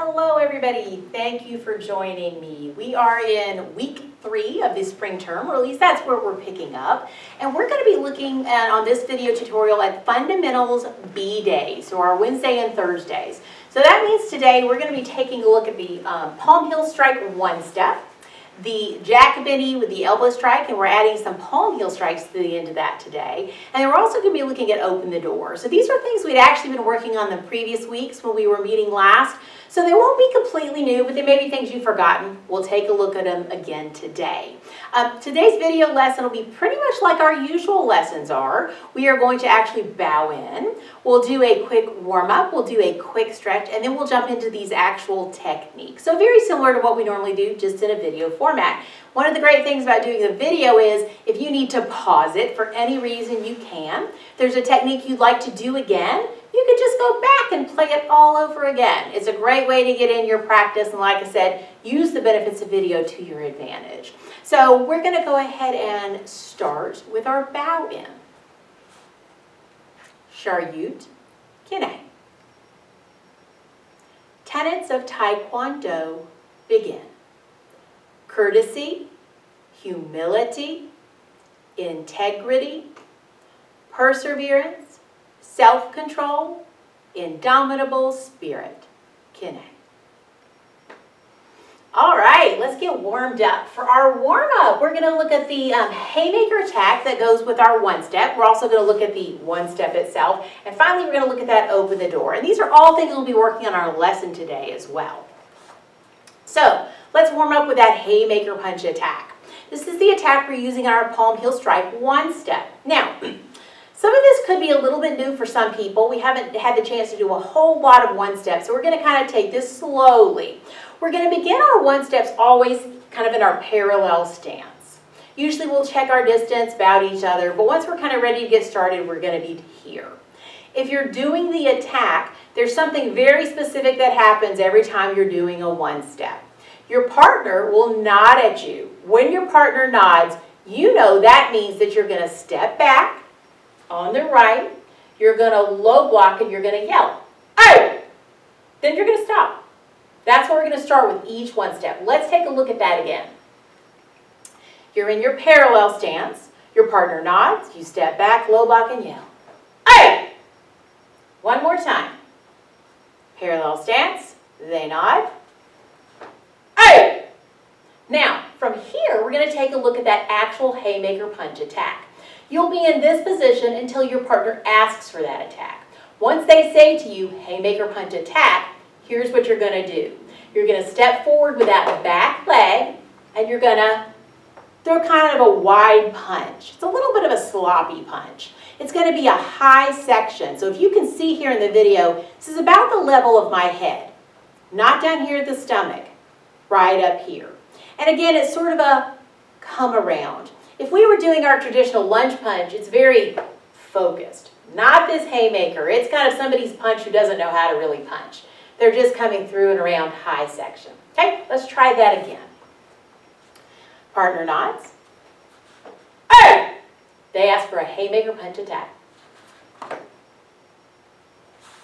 Hello everybody, thank you for joining me. We are in week 3 of the spring term, or at least that's where we're picking up. And we're going to be looking at, on this video tutorial, at fundamentals B days, so our Wednesday and Thursdays. So that means today we're going to be taking a look at the palm heel strike one step, the jack benny with the elbow strike, and we're adding some palm heel strikes to the end of that today. And then we're also going to be looking at open the door. So these are things we'd actually been working on the previous weeks when we were meeting last. So they won't be completely new, but they may be things you've forgotten. We'll take a look at them again today. Today's video lesson will be pretty much like our usual lessons are. We are going to actually bow in. We'll do a quick warm-up, we'll do a quick stretch, and then we'll jump into these actual techniques. So very similar to what we normally do, just in a video format. One of the great things about doing the video is if you need to pause it for any reason, you can. If there's a technique you'd like to do again, you can just go back and play it all over again. It's a great way to get in your practice, and like I said, use the benefits of video to your advantage. So we're going to go ahead and start with our bow in. Sharyut Kine. Tenets of Taekwondo begin. Courtesy, humility, integrity, perseverance, self-control, indomitable spirit. Kine. All right, let's get warmed up. For our warm-up, we're going to look at the haymaker attack that goes with our one step. We're also going to look at the one step itself. And finally, we're going to look at that open the door. And these are all things we'll be working on our lesson today as well. So let's warm up with that haymaker punch attack. This is the attack we're using on our palm heel strike one step. Now, some of this could be a little bit new for some people. We haven't had the chance to do a whole lot of one steps, so we're going to kind of take this slowly. We're going to begin our one steps always kind of in our parallel stance. Usually we'll check our distance, bow to each other, but once we're kind of ready to get started, we're going to be here. If you're doing the attack, there's something very specific that happens every time you're doing a one step. Your partner will nod at you. When your partner nods, you know that means that you're going to step back on the right, you're going to low block, and you're going to yell, "Hey!" Then you're going to stop. That's where we're going to start with each one step. Let's take a look at that again. You're in your parallel stance. Your partner nods. You step back, low block, and yell, "Hey!" One more time. Parallel stance. They nod. "Hey!" Now, from here, we're going to take a look at that actual haymaker punch attack. You'll be in this position until your partner asks for that attack. Once they say to you, haymaker punch attack, here's what you're going to do. You're going to step forward with that back leg, and you're going to throw kind of a wide punch. It's a little bit of a sloppy punch. It's going to be a high section. So if you can see here in the video, this is about the level of my head. Not down here at the stomach, right up here. And again, it's sort of a come around. If we were doing our traditional lunge punch, it's very focused. Not this haymaker. It's kind of somebody's punch who doesn't know how to really punch. They're just coming through and around high section. Okay, let's try that again. Partner nods. Hey! They ask for a haymaker punch attack.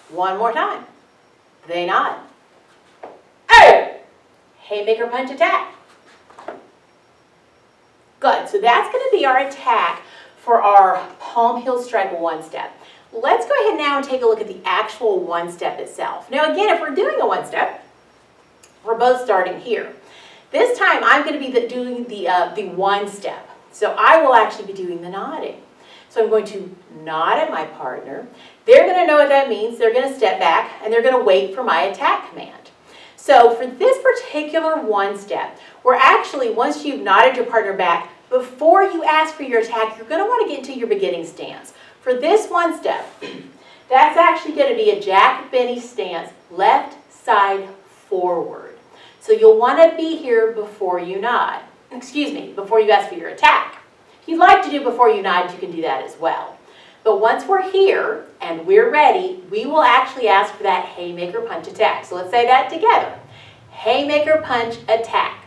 One more time. They nod. Hey! Haymaker punch attack. Good, so that's going to be our attack for our palm heel strike one step. Let's go ahead now and take a look at the actual one step itself. Now again, if we're doing a one step, we're both starting here. This time I'm going to be doing the one step. So I will actually be doing the nodding. So I'm going to nod at my partner. They're going to know what that means. They're going to step back and they're going to wait for my attack command. So for this particular one step, we're actually, once you've nodded your partner back, before you ask for your attack, you're going to want to get into your beginning stance. For this one step, that's actually going to be a jack benny stance, left side forward. So you'll want to be here before you nod. Excuse me, before you ask for your attack. If you'd like to do before you nod, you can do that as well. But once we're here and we're ready, we will actually ask for that haymaker punch attack. So let's say that together. Haymaker punch attack.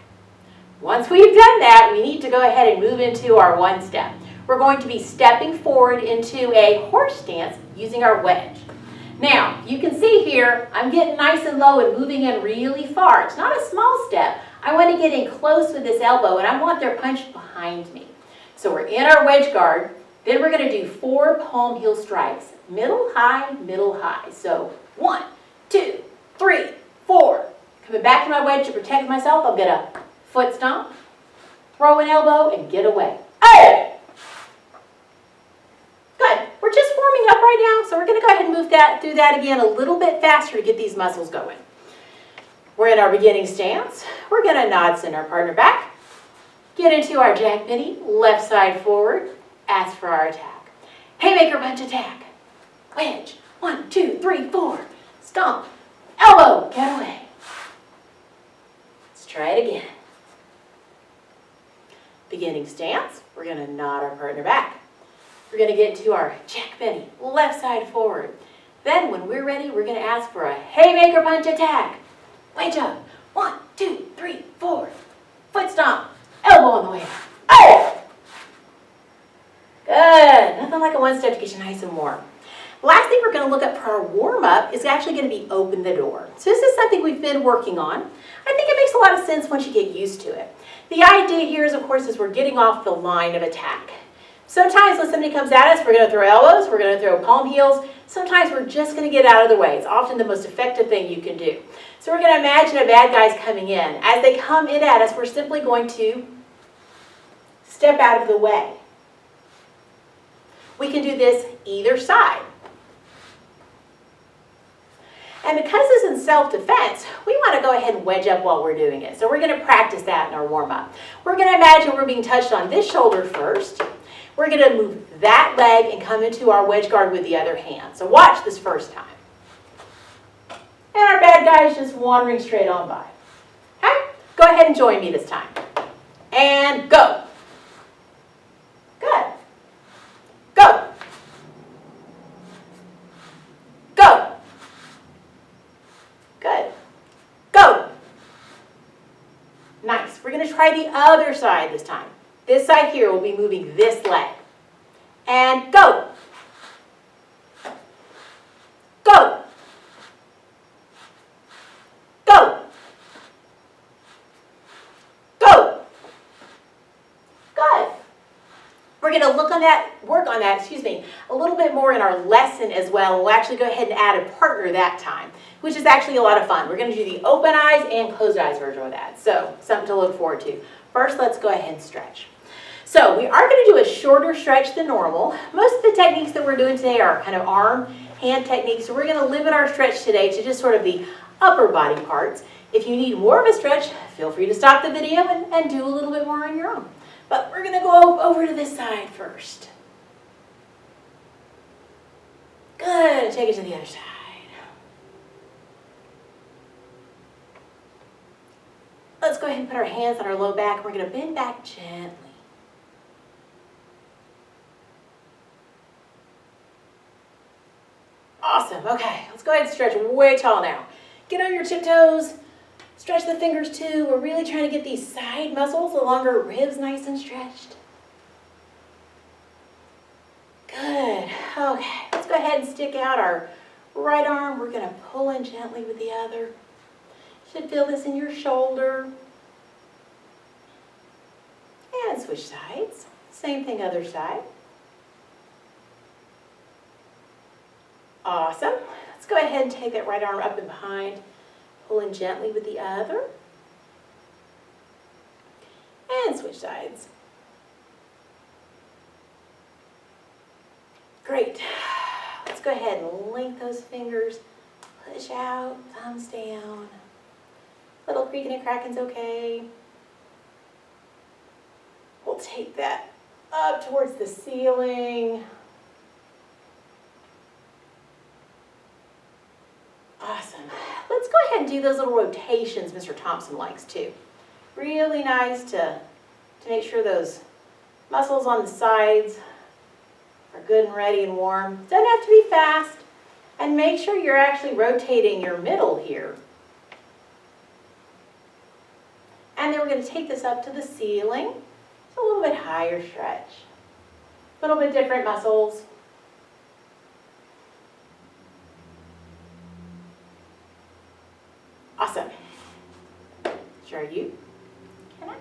Once we've done that, we need to go ahead and move into our one step. We're going to be stepping forward into a horse stance using our wedge. Now, you can see here, I'm getting nice and low and moving in really far. It's not a small step. I want to get in close with this elbow, and I want their punch behind me. So we're in our wedge guard. Then we're going to do 4 palm heel strikes. Middle, high, middle, high. So 1, 2, 3, 4. Coming back to my wedge to protect myself, I'll get a foot stomp, throw an elbow, and get away. Hey! Good. We're just warming up right now, so we're going to go ahead and move through that again a little bit faster to get these muscles going. We're in our beginning stance. We're going to nod, send our partner back. Get into our jack penny, left side forward. Ask for our attack. Haymaker punch attack. Wedge. 1, 2, 3, 4. Stomp. Elbow. Get away. Let's try it again. Beginning stance. We're going to nod our partner back. We're going to get into our jack penny, left side forward. Then when we're ready, we're going to ask for a haymaker punch attack. Wedge up. 1, 2, 3, 4. Foot stomp. Elbow on the way. Oh! Good. Nothing like a one-step to get you nice and warm. Last thing we're going to look at for our warm-up is actually going to be open the door. So this is something we've been working on. I think it makes a lot of sense once you get used to it. The idea here is, of course, is we're getting off the line of attack. Sometimes when somebody comes at us, we're going to throw elbows, we're going to throw palm heels. Sometimes we're just going to get out of the way. It's often the most effective thing you can do. So we're going to imagine a bad guy's coming in. As they come in at us, we're simply going to step out of the way. We can do this either side. And because this is in self-defense, we want to go ahead and wedge up while we're doing it. So we're going to practice that in our warm-up. We're going to imagine we're being touched on this shoulder first. We're going to move that leg and come into our wedge guard with the other hand. So watch this first time. And our bad guy is just wandering straight on by. Okay? Go ahead and join me this time. And go. Good. Go. Go. Good. Go. Nice. We're going to try the other side this time. This side here will be moving this leg. And go. Go. Go. Go. Good. We're going to work on that, a little bit more in our lesson as well. We'll actually go ahead and add a partner that time, which is actually a lot of fun. We're going to do the open eyes and closed eyes version of that. So, something to look forward to. First, let's go ahead and stretch. So, we are going to do a shorter stretch than normal. Most of the techniques that we're doing today are kind of arm, hand techniques. So, we're going to limit our stretch today to just sort of the upper body parts. If you need more of a stretch, feel free to stop the video and do a little bit more on your own. But we're going to go over to this side first. Good. Take it to the other side. Let's go ahead and put our hands on our low back. We're going to bend back gently. Awesome. Okay, let's go ahead and stretch way tall now. Get on your tiptoes. Stretch the fingers too. We're really trying to get these side muscles along our ribs nice and stretched. Good. Okay, let's go ahead and stick out our right arm. We're going to pull in gently with the other. You should feel this in your shoulder. And switch sides. Same thing other side. Awesome. Let's go ahead and take that right arm up and behind. Pull in gently with the other. And switch sides. Great. Let's go ahead and link those fingers. Push out, thumbs down. Little creaking and cracking's okay. We'll take that up towards the ceiling. Awesome. Let's go ahead and do those little rotations Mr. Thompson likes too. Really nice to make sure those muscles on the sides are good and ready and warm. Doesn't have to be fast. And make sure you're actually rotating your middle here. And then we're going to take this up to the ceiling. It's a little bit higher stretch. A little bit different muscles. Awesome. Sure you? Can I?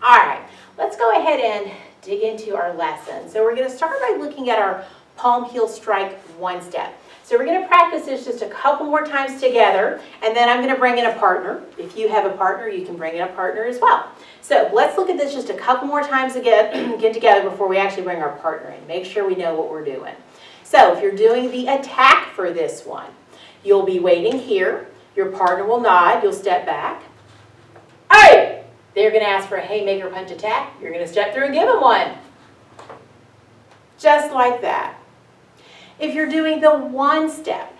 All right, let's go ahead and dig into our lesson. So we're going to start by looking at our palm heel strike one step. So we're going to practice this just a couple more times together, and then I'm going to bring in a partner. If you have a partner, you can bring in a partner as well. So let's look at this just a couple more times again, get together before we actually bring our partner in. Make sure we know what we're doing. So if you're doing the attack for this one, you'll be waiting here. Your partner will nod. You'll step back. Hey! They're going to ask for a haymaker punch attack. You're going to step through and give them one. Just like that. If you're doing the one step,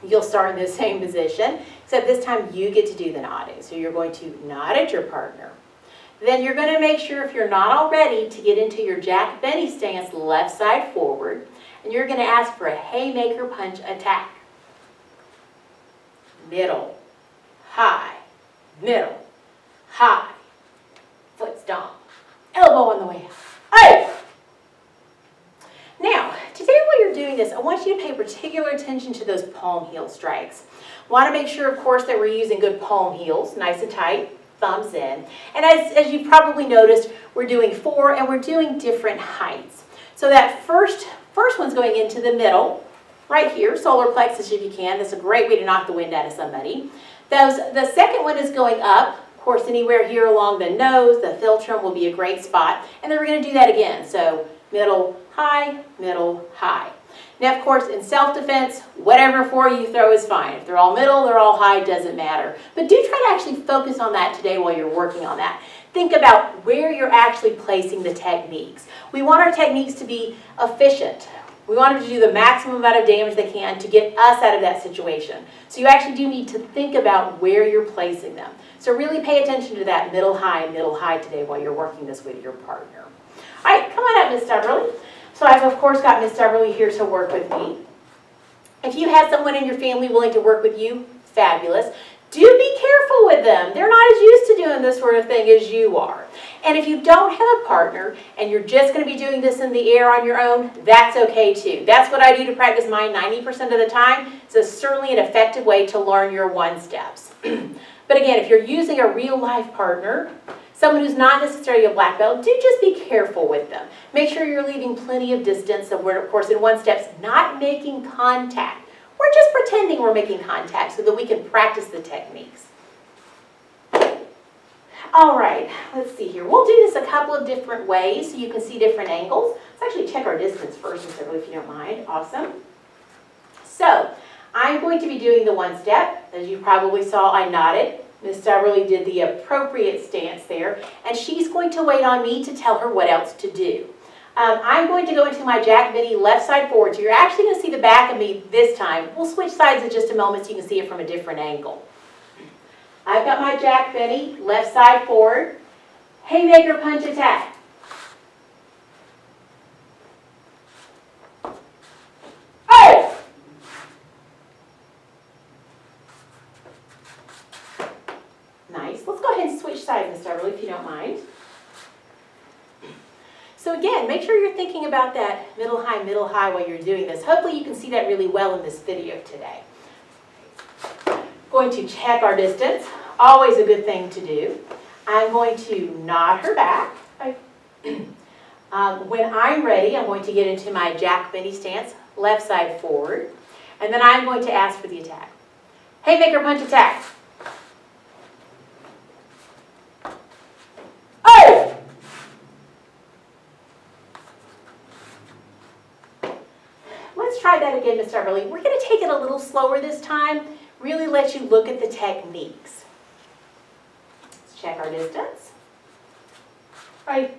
you'll start in the same position, except this time you get to do the nodding. So you're going to nod at your partner. Then you're going to make sure, if you're not already, to get into your Jack Benny stance, left side forward, and you're going to ask for a haymaker punch attack. Middle, high, middle, high, foot stomp, elbow on the way out. Hey! Now, today while you're doing this, I want you to pay particular attention to those palm heel strikes. Want to make sure, of course, that we're using good palm heels, nice and tight, thumbs in. And as you've probably noticed, we're doing 4 and we're doing different heights. So that first one's going into the middle, right here, solar plexus if you can. That's a great way to knock the wind out of somebody. The second one is going up. Of course, anywhere here along the nose, the philtrum will be a great spot. And then we're going to do that again. So middle, high, middle, high. Now, of course, in self-defense, whatever 4 you throw is fine. If they're all middle, they're all high, doesn't matter. But do try to actually focus on that today while you're working on that. Think about where you're actually placing the techniques. We want our techniques to be efficient. We want them to do the maximum amount of damage they can to get us out of that situation. So you actually do need to think about where you're placing them. So really pay attention to that middle, high today while you're working this with your partner. All right, come on up, Miss Deverly. So I've, of course, got Miss Deverly here to work with me. If you have someone in your family willing to work with you, fabulous. Do be careful with them. They're not as used to doing this sort of thing as you are. And if you don't have a partner and you're just going to be doing this in the air on your own, that's okay too. That's what I do to practice mine 90% of the time. It's certainly an effective way to learn your one steps. But again, if you're using a real life partner, someone who's not necessarily a black belt, do just be careful with them. Make sure you're leaving plenty of distance. So we're, of course, in one steps, not making contact. We're just pretending we're making contact so that we can practice the techniques. All right, let's see here. We'll do this a couple of different ways so you can see different angles. Let's actually check our distance first, if you don't mind. Awesome. So I'm going to be doing the one step. As you probably saw, I nodded. Miss Deverly did the appropriate stance there, and she's going to wait on me to tell her what else to do. I'm going to go into my Jack Benny left side forward, so you're actually going to see the back of me this time. We'll switch sides in just a moment so you can see it from a different angle. I've got my Jack Benny left side forward, haymaker punch attack. Oh! Nice. Let's go ahead and switch sides, Miss Deverly, if you don't mind. So again, make sure you're thinking about that middle high while you're doing this. Hopefully you can see that really well in this video today. Going to check our distance, always a good thing to do. I'm going to nod her back. When I'm ready, I'm going to get into my Jack Benny stance, left side forward, and then I'm going to ask for the attack. Haymaker punch attack. Oh! Let's try that again, Miss Deverly. We're going to take it a little slower this time. Really let you look at the techniques. Let's check our distance. All right.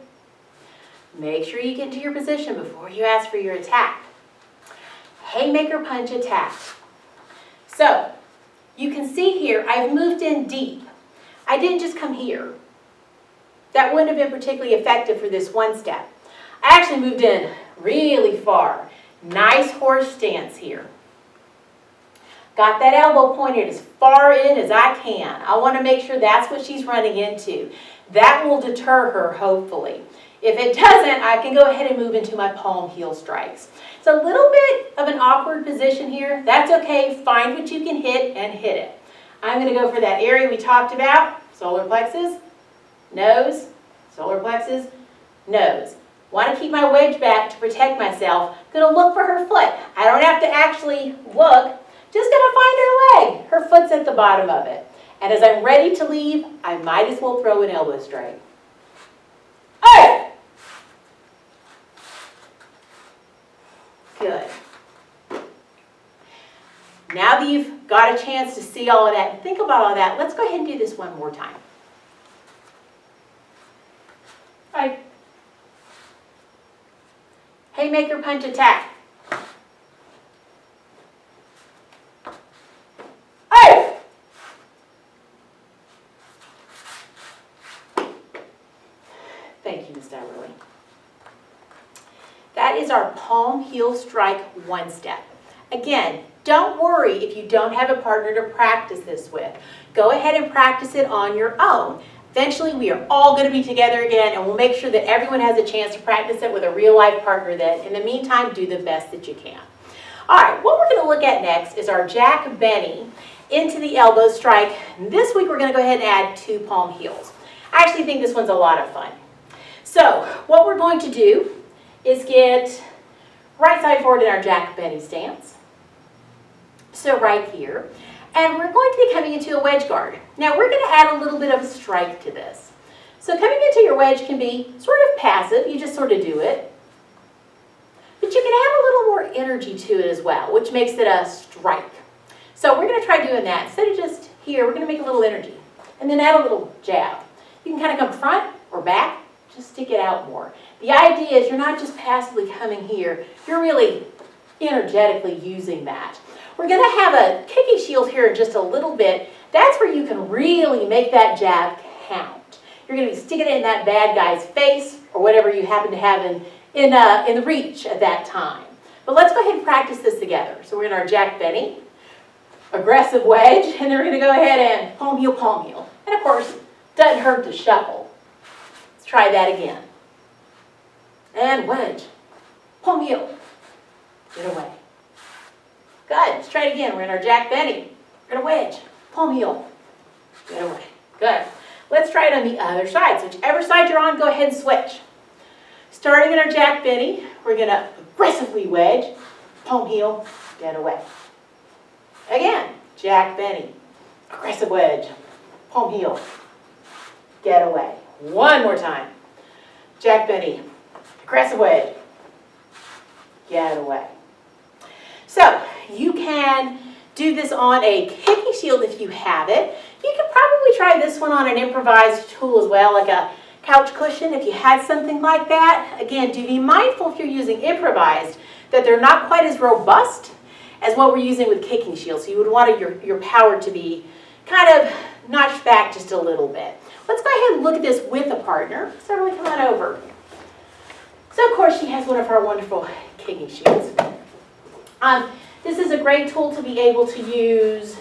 Make sure you get into your position before you ask for your attack. Haymaker punch attack. So, you can see here, I've moved in deep. I didn't just come here. That wouldn't have been particularly effective for this one step. I actually moved in really far. Nice horse stance here. Got that elbow pointed as far in as I can. I want to make sure that's what she's running into. That will deter her, hopefully. If it doesn't, I can go ahead and move into my palm heel strikes. It's a little bit of an awkward position here. That's okay. Find what you can hit and hit it. I'm going to go for that area we talked about. Solar plexus, nose, solar plexus, nose. Want to keep my wedge back to protect myself. Going to look for her foot. I don't have to actually look. Just going to find her leg. Her foot's at the bottom of it. And as I'm ready to leave, I might as well throw an elbow strike. Hey! Good. Now that you've got a chance to see all of that and think about all of that, let's go ahead and do this one more time. All right. Haymaker punch attack. Hey! Thank you, Ms. Everly. That is our palm heel strike one step. Again, don't worry if you don't have a partner to practice this with. Go ahead and practice it on your own. Eventually, we are all going to be together again, and we'll make sure that everyone has a chance to practice it with a real-life partner then. In the meantime, do the best that you can. All right, what we're going to look at next is our Jack Benny into the elbow strike. This week, we're going to go ahead and add 2 palm heels. I actually think this one's a lot of fun. So, what we're going to do is get right side forward in our Jack Benny stance. So right here. And we're going to be coming into a wedge guard. Now we're going to add a little bit of a strike to this. So coming into your wedge can be sort of passive. You just sort of do it. But you can add a little more energy to it as well, which makes it a strike. So we're going to try doing that. Instead of just here, we're going to make a little energy. And then add a little jab. You can kind of come front or back. Just stick it out more. The idea is you're not just passively coming here. You're really energetically using that. We're going to have a kicking shield here in just a little bit. That's where you can really make that jab count. You're going to be sticking it in that bad guy's face or whatever you happen to have in the reach at that time. But let's go ahead and practice this together. So we're in our Jack Benny, aggressive wedge, and then we're going to go ahead and palm heel, palm heel. And of course, doesn't hurt to shuffle. Let's try that again. And wedge, palm heel, get away. Good, let's try it again. We're in our Jack Benny. We're going to wedge, palm heel, get away. Good. Let's try it on the other side. So whichever side you're on, go ahead and switch. Starting in our Jack Benny, we're going to aggressively wedge, palm heel, get away. Again, Jack Benny, aggressive wedge, palm heel, get away. One more time. Jack Benny, aggressive wedge, get away. So you can do this on a kicking shield if you have it. You can probably try this one on an improvised tool as well, like a couch cushion if you had something like that. Again, do be mindful if you're using improvised that they're not quite as robust as what we're using with kicking shields. So you would want your power to be kind of notched back just a little bit. Let's go ahead and look at this with a partner. So really come on over. So of course she has one of our wonderful kicking shields. This is a great tool to be able to use,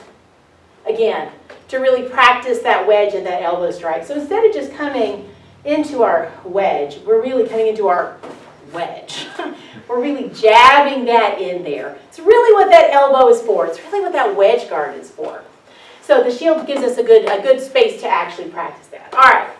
again, to really practice that wedge and that elbow strike. So instead of just coming into our wedge, we're really coming into our wedge. We're really jabbing that in there. It's really what that elbow is for. It's really what that wedge guard is for. So the shield gives us a good space to actually practice that. All right.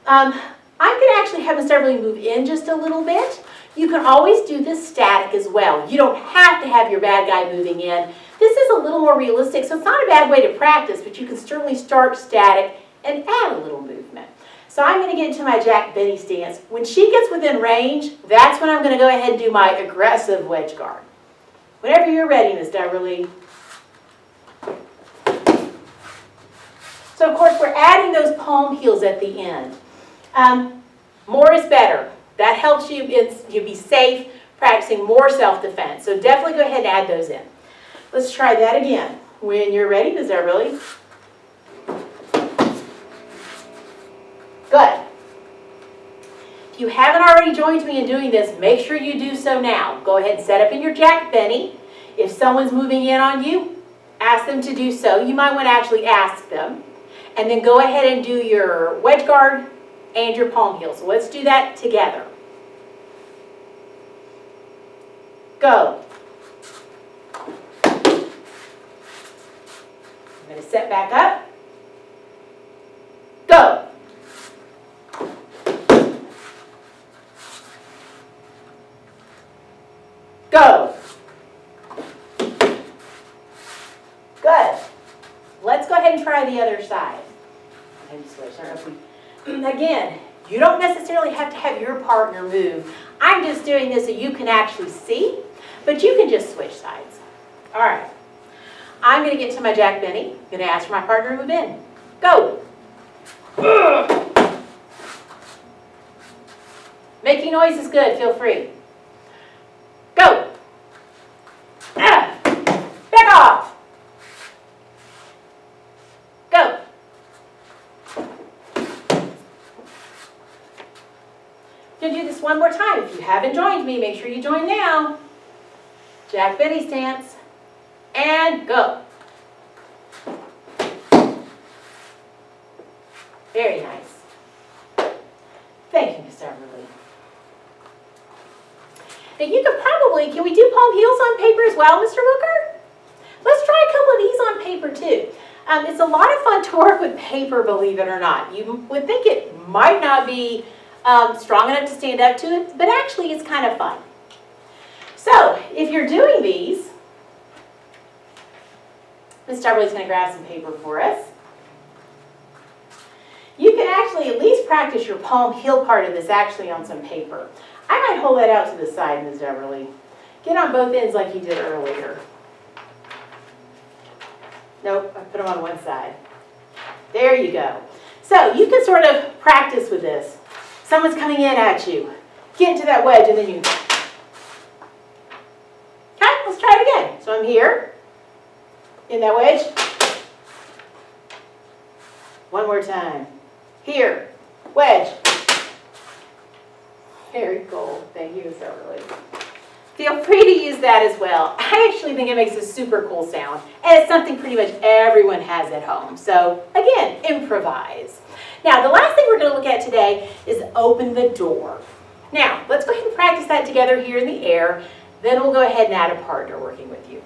I'm going to actually have Ms. Everly move in just a little bit. You can always do this static as well. You don't have to have your bad guy moving in. This is a little more realistic, so it's not a bad way to practice, but you can certainly start static and add a little movement. So I'm going to get into my Jack Benny stance. When she gets within range, that's when I'm going to go ahead and do my aggressive wedge guard. Whenever you're ready, Ms. Everly. So of course we're adding those palm heels at the end. More is better. That helps you be safe, practicing more self-defense. So definitely go ahead and add those in. Let's try that again. When you're ready, Ms. Everly. Good. If you haven't already joined me in doing this, make sure you do so now. Go ahead and set up in your Jack Benny. If someone's moving in on you, ask them to do so. You might want to actually ask them. And then go ahead and do your wedge guard and your palm heel. So let's do that together. Go. I'm going to set back up. Go. Go. Good. Let's go ahead and try the other side. Again, you don't necessarily have to have your partner move. I'm just doing this so you can actually see, but you can just switch sides. All right. I'm going to get to my Jack Benny. I'm going to ask for my partner to move in. Go. Making noise is good. Feel free. Go. Back off. Go. Going to do this one more time. If you haven't joined me, make sure you join now. Jack Benny stance. And go. Very nice. Thank you, Miss Everly. Now you could probably, can we do palm heels on paper as well, Mr. Booker? Let's try a couple of these on paper too. It's a lot of fun to work with paper, believe it or not. You would think it might not be strong enough to stand up to it, but actually it's kind of fun. So if you're doing these, Ms. Starbley's going to grab some paper for us. You can actually at least practice your palm heel part of this actually on some paper. I might hold that out to the side, Ms. Everly. Get on both ends like you did earlier. Nope, I put them on one side. There you go. So you can sort of practice with this. Someone's coming in at you. Get into that wedge and then you... Okay, let's try it again. So I'm here. In that wedge. One more time. Here. Wedge. Very cool. Thank you so really. Feel free to use that as well. I actually think it makes a super cool sound. And it's something pretty much everyone has at home. So again, improvise. Now the last thing we're going to look at today is open the door. Now let's go ahead and practice that together here in the air. Then we'll go ahead and add a partner working with you.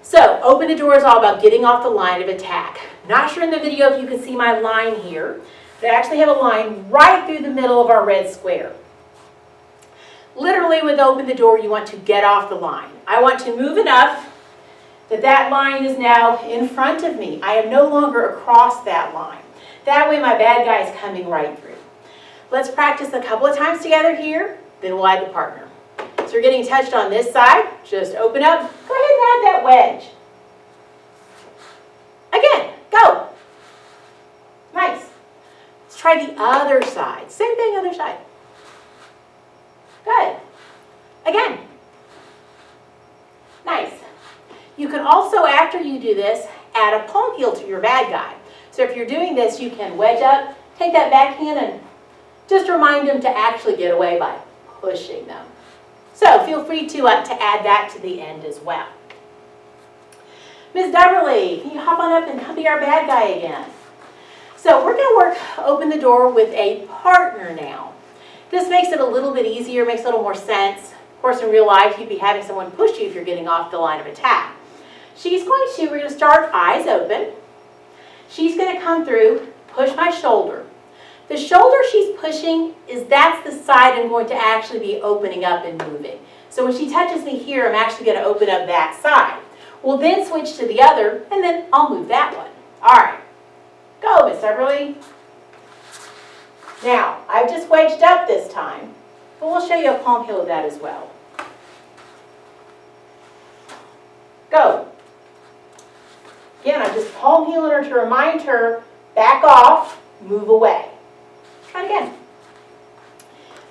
So, open the door is all about getting off the line of attack. Not sure in the video if you can see my line here, but I actually have a line right through the middle of our red square. Literally with open the door, you want to get off the line. I want to move enough that that line is now in front of me. I am no longer across that line. That way my bad guy is coming right through. Let's practice a couple of times together here, then we'll add the partner. So you're getting touched on this side, just open up, go ahead and add that wedge. Again, go. Nice. Let's try the other side. Same thing, other side. Good. Again. Nice. You can also, after you do this, add a palm heel to your bad guy. So if you're doing this, you can wedge up, take that backhand and just remind them to actually get away by pushing them. So feel free to add that to the end as well. Ms. Deverly, can you hop on up and come be our bad guy again? So we're going to work open the door with a partner now. This makes it a little bit easier, makes a little more sense. Of course, in real life, you'd be having someone push you if you're getting off the line of attack. We're going to start eyes open. She's going to come through, push my shoulder. The shoulder she's pushing that's the side I'm going to actually be opening up and moving. So when she touches me here, I'm actually going to open up that side. We'll then switch to the other, and then I'll move that one. All right. Go, Miss Everly. Now, I've just wedged up this time, but we'll show you a palm heel of that as well. Go. Again, I'm just palm heeling her to remind her, back off, move away. Try it again.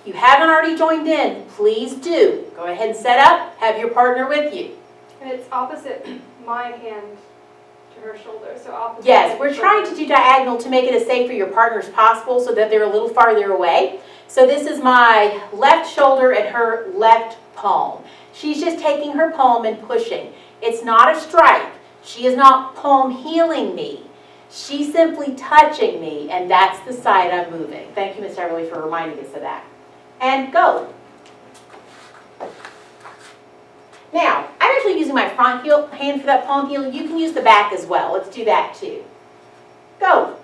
If you haven't already joined in, please do. Go ahead and set up, have your partner with you. And it's opposite my hand to her shoulder, so opposite. Yes, we're trying to do diagonal to make it as safe for your partner as possible so that they're a little farther away. So this is my left shoulder and her left palm. She's just taking her palm and pushing. It's not a strike. She is not palm heeling me. She's simply touching me, and that's the side I'm moving. Thank you, Ms. Everly, for reminding us of that. And go. Now, I'm actually using my front hand for that palm heel. You can use the back as well. Let's do that too. Go.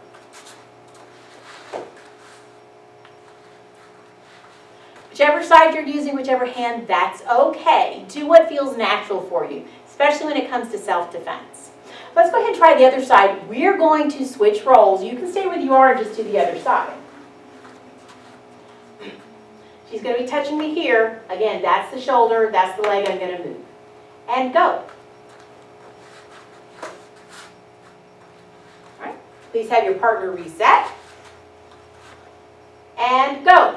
Whichever side you're using, whichever hand, that's okay. Do what feels natural for you, especially when it comes to self-defense. Let's go ahead and try the other side. We're going to switch roles. You can stay where you are and just do the other side. She's going to be touching me here. Again, that's the shoulder, that's the leg I'm going to move. And go. All right. Please have your partner reset. And go.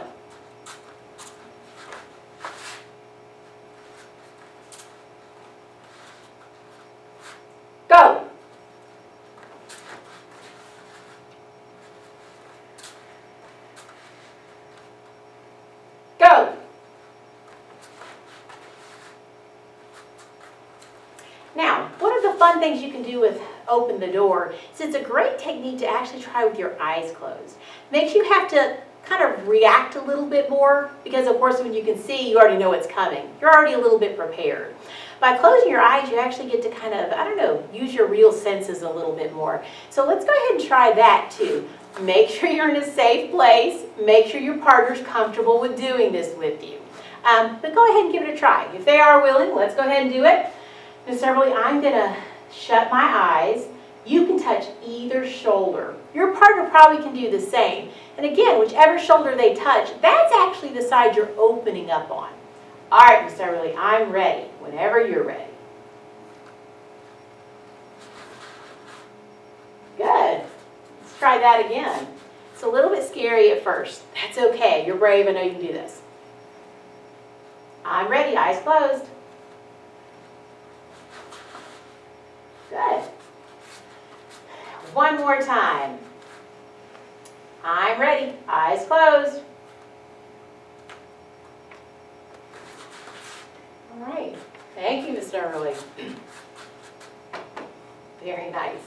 Go. Go. Now, one of the fun things you can do with open the door is it's a great technique to actually try with your eyes closed. Makes you have to kind of react a little bit more because, of course, when you can see, you already know what's coming. You're already a little bit prepared. By closing your eyes, you actually get to kind of, I don't know, use your real senses a little bit more. So let's go ahead and try that too. Make sure you're in a safe place. Make sure your partner's comfortable with doing this with you. But go ahead and give it a try. If they are willing, let's go ahead and do it. Ms. Everly, I'm going to shut my eyes. You can touch either shoulder. Your partner probably can do the same. And again, whichever shoulder they touch, that's actually the side you're opening up on. All right, Ms. Everly, I'm ready. Whenever you're ready. Good. Let's try that again. It's a little bit scary at first. That's okay. You're brave. I know you can do this. I'm ready. Eyes closed. Good. One more time. I'm ready. Eyes closed. All right. Thank you, Ms. Everly. Very nice.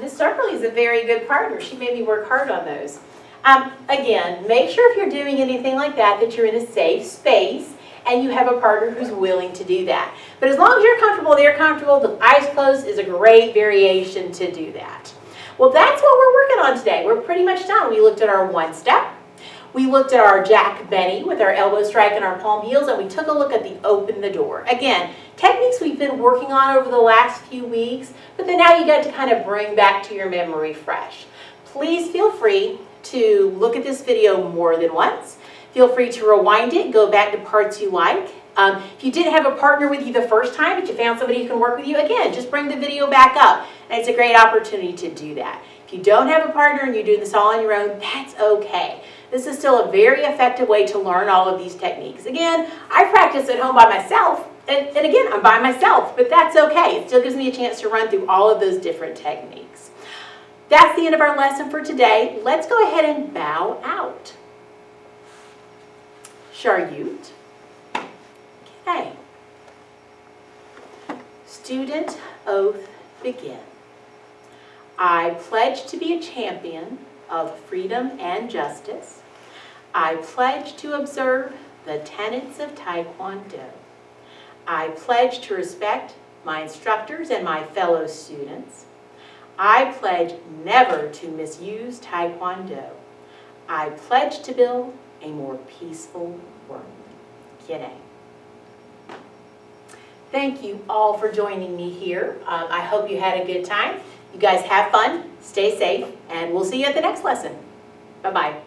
Ms. Everly is a very good partner. She made me work hard on those. Again, make sure if you're doing anything like that, that you're in a safe space and you have a partner who's willing to do that. But as long as you're comfortable, they're comfortable, the eyes closed is a great variation to do that. Well, that's what we're working on today. We're pretty much done. We looked at our one step. We looked at our Jack Benny with our elbow strike and our palm heels, and we took a look at the open the door. Again, techniques we've been working on over the last few weeks, but then now you got to kind of bring back to your memory fresh. Please feel free to look at this video more than once. Feel free to rewind it, go back to parts you like. If you didn't have a partner with you the first time, but you found somebody who can work with you, again, just bring the video back up. And it's a great opportunity to do that. If you don't have a partner and you're doing this all on your own, that's okay. This is still a very effective way to learn all of these techniques. Again, I practice at home by myself, and again, I'm by myself, but that's okay. It still gives me a chance to run through all of those different techniques. That's the end of our lesson for today. Let's go ahead and bow out. Sharyut. Okay. Student oath begin. I pledge to be a champion of freedom and justice. I pledge to observe the tenets of Taekwondo. I pledge to respect my instructors and my fellow students. I pledge never to misuse Taekwondo. I pledge to build a more peaceful world. Kidding. Thank you all for joining me here. I hope you had a good time. You guys have fun, stay safe, and we'll see you at the next lesson. Bye-bye.